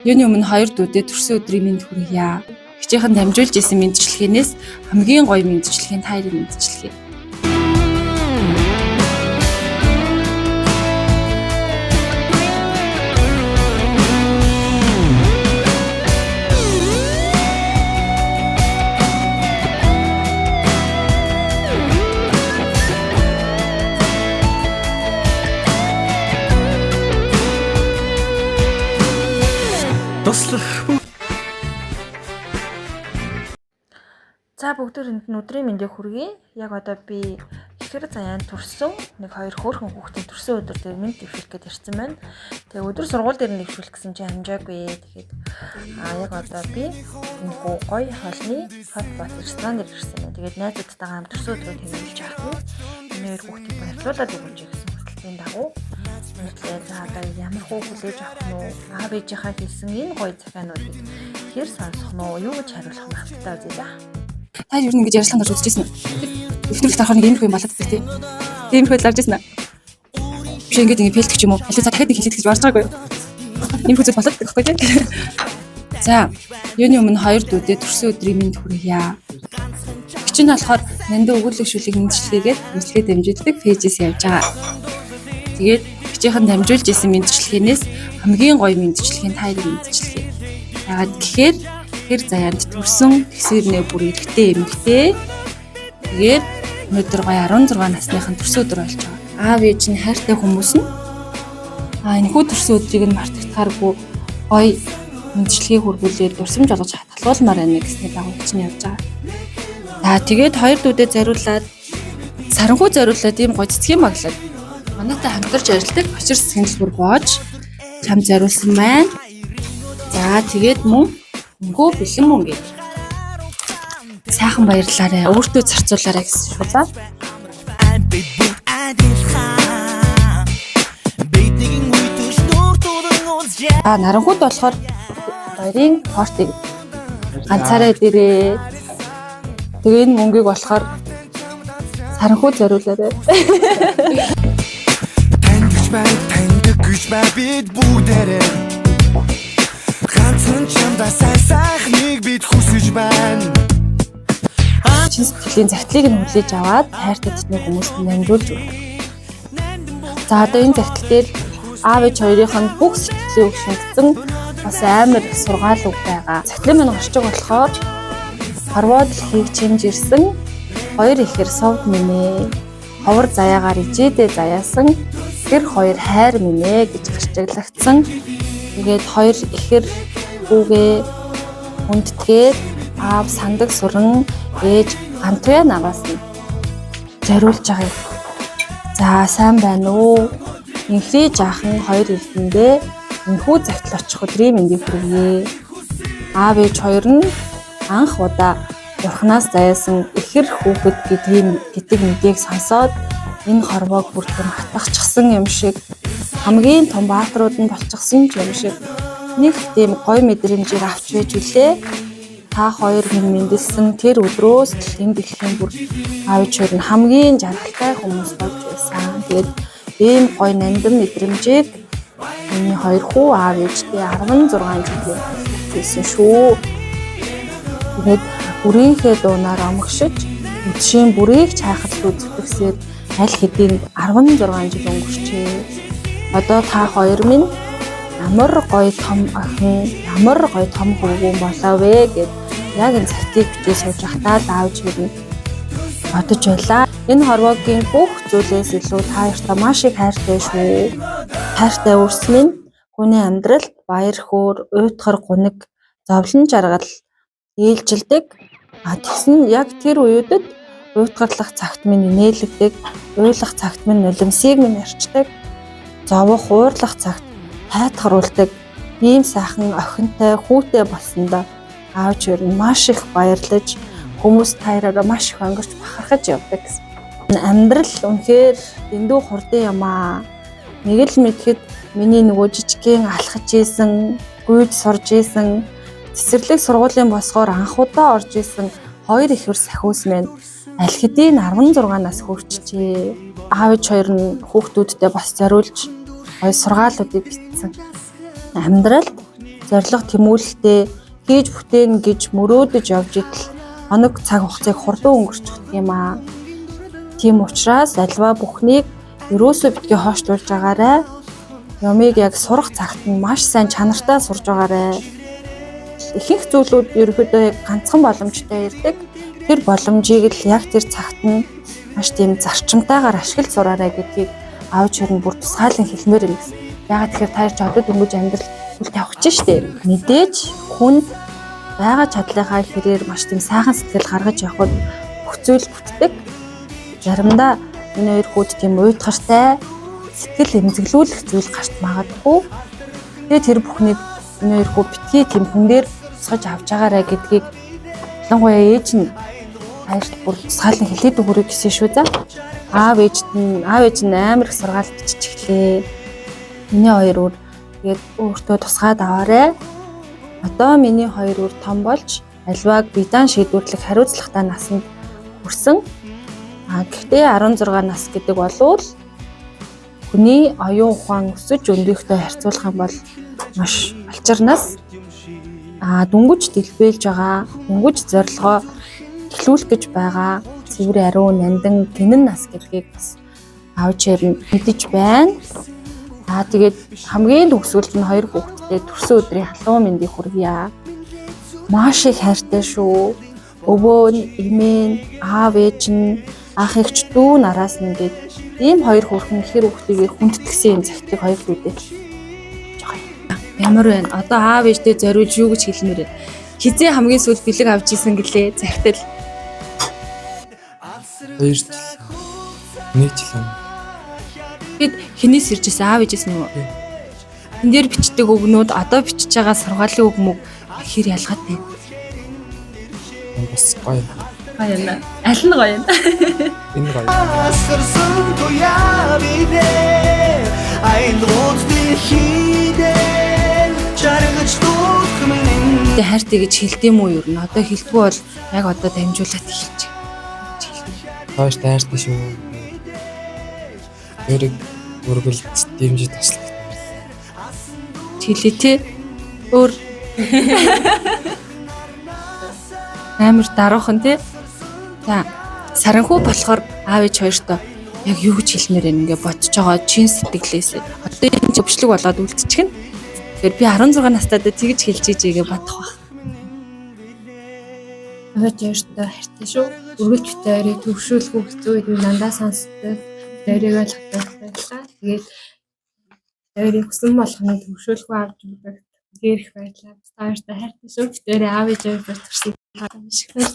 Юуны өмнө хоёр дүүдээ төрсөн өдрийн мэнд хүргье. Хичээхэн дамжуулж исэн мэндчлэхээс хамгийн гоё мэндчлэхийн таарийн мэндчлэхээ. За бүгдээрэнд нь өдрийн мэндийг хүргэе. Яг одоо би ихэр заяанд төрсөн нэг хоёр хөөрхөн хүүхдийн төрсөн өдөр дээр мэнд дэвшүүлэх гээд ирсэн байна. Тэгээ өдөр сургууль дээр нэвшүүлэх гэсэн чинь амжаагүй. Тэгээд яг одоо би энэ гоё холны хот ресторан дээр ирсэн байна. Тэгээд найзуудтайгаа хамт төрсөн өдрөө тэмдэглэж авах нь энэ хоёр хүүхдийг баярлуулаад өгүүлж гэсэн хүсэлтийн дагуу тэгээд за одоо ямар хөө хүлээж авах нь уу? Аав ээжийнхаа хэлсэн энэ гоё захиануудыг хэр сонсох нь уу? Юу гэж хариулах нь хамтдаа үзье за. Та юу нэг гэж ярилцлаганд орж үзчихсэн үү? Эхнэрх тарахаар нэг иймэрхүү юм болоод байдаг тийм. Иймэрхүү л авч ирсэн аа. Биш ингээд ингэ фейлдэх юм уу? Аль за дахиад нэг хэлээд гэж бодож байгаагүй юу? Иймэрхүү зүйл болоод байхгүй тийм. За, юуны өмнө хоёр дүүдээ төрсөн өдрийн мэнд хүргье. Гिच нь болохоор нандин өгүүлэгшүүлэг мэндчлэгээд мэдлэгээ дамжуулдаг пэйжээс явж байгаа. Тэгээд гिचийнхэн дамжуулж исэн мэндчлэхээс хамгийн гоё мэндчлэхийн таарийн мэндчлэхээ. Яагаад гэхээр хэр заяанд төрсөн тэсэрнээ бүр эрэхтэй эмэгтэй. Тэгээд өнөөдөр гоё 16 насныхан төрсөн өдөр болж байгаа. Аав ээж нь хайртай хүмүүс нь энэхүү төрсөн өдрийг нь мартагдахааргүй гоё мэндчлэгийг хүргүүлээд дурсамж олгож хатгалуулмаар байна гэсний дагуу чинь явж байгаа. За тэгээд хоёр дүүдээ зариулаад саранхуу зариулаад ийм гоё цэцгийн маглаад манайтай хамтарч ажилладаг очир сэнгэл бүр боож чам зариулсан байна. За тэгээд мөн гоо бэлэн мөн гэж сайхан баярлаарай. Өөртөө зарцуулаарай гэсэн шуулаа. Наранхууд болохоор баярын портыг ганцаараа дээрээ. Тэгээ энэ мөнгийг болохоор саранхууд зориулаарай. Танд гэж бид бүгдээрээ ганцхан чамдаа сайхныг бид хүсэж байна. Чин сэтгэлийн загтлыг нь хүлээж аваад хайртай дотны хүмүүст намжуулж өгдөг. За одоо энэ загтал дээр аав ээж хоёрынх нь бүх сэтгэлийн үг шингэсэн бас амар их сургаал үг байгаа. Загтлын минь гарч байгаа болохоор хорвоо дэлхийг чимж ирсэн хоёр ихэр совд минь ховор заяагаар ижээдээ заяасан тэр хоёр хайр минь гэж гарчаглагдсан. Тэгээд хоёр ихэр хүүгээ хүндэтгээд аав сандаг сүрэн ээж гантуя нагаас нь зориулж байгаа юм. За сайн байна уу? Инхри жаахан хоёр эрдэндээ энэхүү загтал очих өдрийн мэндийг хүргэе. Аав ээж хоёр нь анх удаа бурхнаас заяасан ихэр хүүхэд гэдэг мэдээг сонсоод энэ хорвоог бүртгэн хатгахчихсан юм шиг хамгийн том бааtruуд нь болчихсон юм шиг нэг тийм гоё мэдрэмжийг авч байж үлээ. Та хоёр минь мэндэлсэн тэр өдрөөс энэ дэлхийн бүр аавч хоёр нь хамгийн жаргалтай хүмүүс болж байсан. Тэгээд ийм гоё нандин мэдрэмжийг миний хоёр хүү аав ээжтэй 16 жилийн хийсэн шүү. Тэгээд бүрийнхээ дуунаар омгшиж үдшийн бүрийг чайхал үзэгдэсээр аль хэдийн 16 жил өнгөрчээ. Одоо та хоёр минь ямар гоё том охин, ямар гоё том хөвгүүн болоо вэ гэд яг энэ цагтыг бичиж сууж байхдаа аавч минь бодож байлаа. Энэ хорвоогийн бүх зүйлээс илүү та хоёртаа маш их хайртай шүү. Хайртай өрс минь хүний амьдралд баяр хөөр, уйтгар гуниг, зовлон жаргал ээлжилдэг. Тэгсэн яг тэр үеүүдэд уйтгарлах цагт минь нээлгдэг, уйлах цагт минь нулимсыг минь ярьчдаг, зовох, уурлах цагт хайтгаруулдаг ийм сайхан охинтой хүүтэй болсондоо аавч хоёр нь маш их баярлаж хүмүүс таараа маш их өнгөрч бахархаж явдаг гэсэн. Амьдрал үнэхээр дэндүү хурдан юм аа. Нэг л мэдхэд миний нөгөө жижигхэн алхаж ийсэн, гүйж сурж ийсэн, цэцэрлэг сургуулийн босгоор анх удаа орж ийсэн хоёр ихэр сахиус минь аль хэдийн 16 нас хүрчжээ. Аавч хоёр нь хүүхдүүдтэй бас зориулж гоё сургаалуудыг бичсэн. Амьдралд зориг тэмүүлэлтэй хийж бүтээн гэж мөрөөдөж явж идэл хоног цаг хугацааг хурдан өнгөрчих юм аа. Тийм учраас альва бүхнийг ерөөсөө битгий хойшлуулж байгаарай. Юмыг яг сурах цагт нь маш сайн чанартай сурж байгаарай. Ихэнх зүйлүүд ерөөдөө яг ганцхан боломжтой ирдэг. Тэр боломжийг л яг тэр цагт нь маш тийм зарчимтайгаар ашиглаж сураарай гэдгийг аавч хэрэг бүр тусгаалan хэлмээр юм. Ягаад тэгэхээр та ч одоо дөнгөж амьдрал үл тавих чинь штэ. Мэдээж хүнд байгаа чадлынхаа хэрээр маш тийм сайхан сэтгэл гаргаж явхад бүх зүйл бүтдэг. Заримдаа энэ хоёр хүүд тийм уйтгартай сэтгэл эмзэглүүлэх зүйл гарч магадгүй. Тэгээд тэр бүхнийг энэ хоёр хүү битгий тийм хүн дээр тусгаж авч байгаарай гэдгийг ялангуяа ээж нь хайрт бүр тусгаалan хэлээд өгөрэй гэсэн шүү за. Аав ээж нь амар их сургаал бичиж эхлэе. Миний хоёр өөр тэгээд өөртөө тусгаад аваарай. Одоо миний хоёр өөр том болж альвааг биедан шийдвэрлэх хариуцлагатай насанд хүрсэн. Гэхдээ 16 нас гэдэг болвол хүний оюун ухаан өсөж өндөхтэй харьцуулах юм бол маш алчир нас. Дүнгиж дэлбэлж байгаа, дүнгиж зорилгоо эхлүүлэх гэж байгаа цэвэр ариун нандин гинэн нас гэдгийг бас аавч хэрэг мэдэж байна. Тэгээд хамгийн төгсгөлд нь хоёр хүүхэдтэй төрсөн өдрийн халуун мэндийг хүргье. Маш их хайртай шүү. Өвөө нь, эмээ нь, аав ээж нь, ах эгч дүү нараас нь ингээд ийм хоёр хүүхэн ихэр хүүхдийг хүндэтгсэн юм цагтыг хоёр дүүдээ. Ямар байна? Одоо аав ээжтэй зориулж юу гэж хэлмээр байна? Хизээ хамгийн сүүлд бэлэг авч исэн гэлээ захтал. 2 жил. 1 жил. Тэгэд хинээс иржсэн аав ээжээс нь юу? Энд дээр бичдэг өгнүүд одоо бичиж байгаа сургаалын үг мөг хэр ялгаатай. Бас гоё. Гоё юм. Аль нь гоё юм? Энэ гоё. Асарсан туяа бидээ айлууд дэлхийдээ жаргаж дуух минь. Тэ хайртай гэж хэлдэм үү юу? Одоо хэлдэггүй бол яг одоо дамжуулаад хэлчих. Хойш таартай шүү. Өөрөг өргөл дэмжиж таслах. Хэлээ те. Өөр амар даруухан те. За саранхуу болохоор аав ээж хоёртоо яг юу гэж хэлмээр байна ингээ бодож байгаа чин сэтгэлээс одоо энэ зөвшлөг болоод үлдчихэн. Тэгэхээр би 16 настайдаа тэгж хэлж ийгээ бодох баг. Аваач өөртөө хайртай шүү. Өргөлж битээрээ төвшүүлгүй хэцүү үед дандаа сонсдог. Дээрээ л хатаалаа. Тэгээд дээрээ хүсэн болгоны төвшүүлгүй авч өгдөг. Дээрх байдлаа. Тааштай хайртай шүү. Битээрээ аав ээж хоёр төрсөн. Шиг байна.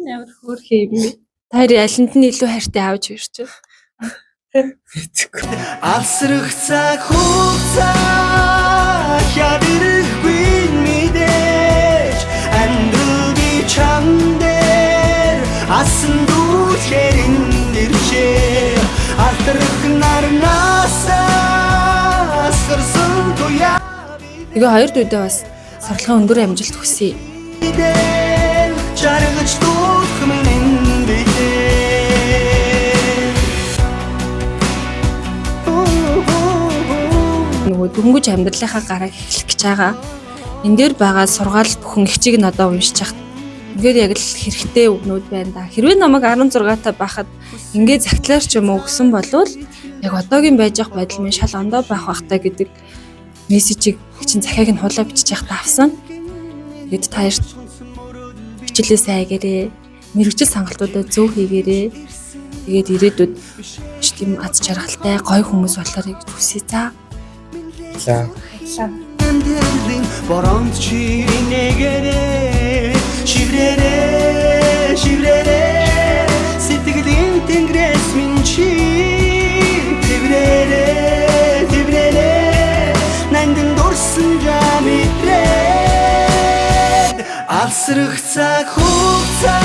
Ямар хөөрхий юм бэ? Таар алинд нь илүү хайртай аавч хоёр ч. Алсрах цаг хугацаа хядэрхгүй мэдээж амьдралын чам дээр асан дүүхээр нэрчээ алтрах нарнасаа асарсан туяа Тэгээ хоёр дүүдээ бас сарлахын өндөр амжилт хүсье. жаргаж дуух минь бидээ Нөгөө дөнгөж амьдралынхаа гарааг эхлэх гэж байгаа. Энэ дээр байгаа сургаал бүхэн ихчийг нь одоо уншиж хахад ингээд яг л хэрэгтэй өгнүүд байна да. Хэрвээ намайг 16 та байхад ингээд загтлаар ч юм уу өгсөн болвол яг одоогийн байж явах байдал минь шал ондоо байх бахтай гэдэг мессежийг чинь захиаг нь хулаа бичиж явахад авсан. Тэгэд та ярь хичээлээ сайн хийгээрээ, мэрэгжил сонголтуудаа зөв хийгээрээ. Тэгээд ирээдүйд тийм аз жаргалтай гоё хүмүүс болоорой гэж хүсье та. За. Амьдралын боромт чи нэгэрээ шиврэрээ сэтгэлийн тэнгэрээс минь чи тэврэрээ нандин дурсан жамитрээ алсрах цаг хугацаа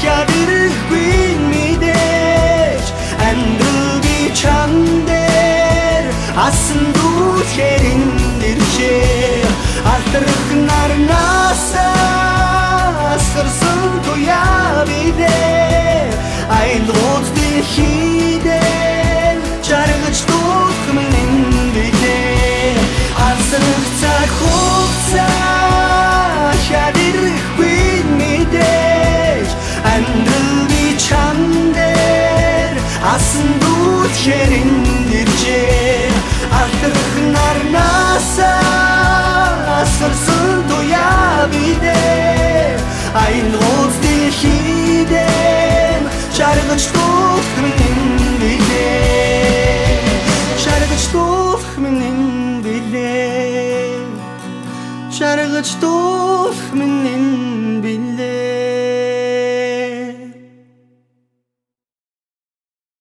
хядэрхгүй мэдээж амьдралын чам дээр асан дүүхээр нэрчээ алтрах нарнасаа асарсан туяа бидээ айлууд дэлхийдээ жаргаж дуух минь бидээ алсрах цаг үлдэхээр иржээ алтрах нарнаасаа асарсан туяа бидээ айн гоц дэлхийдээ шаргаж дух минь билээ шаргаж дух минь билээ шаргаж дух минь билээ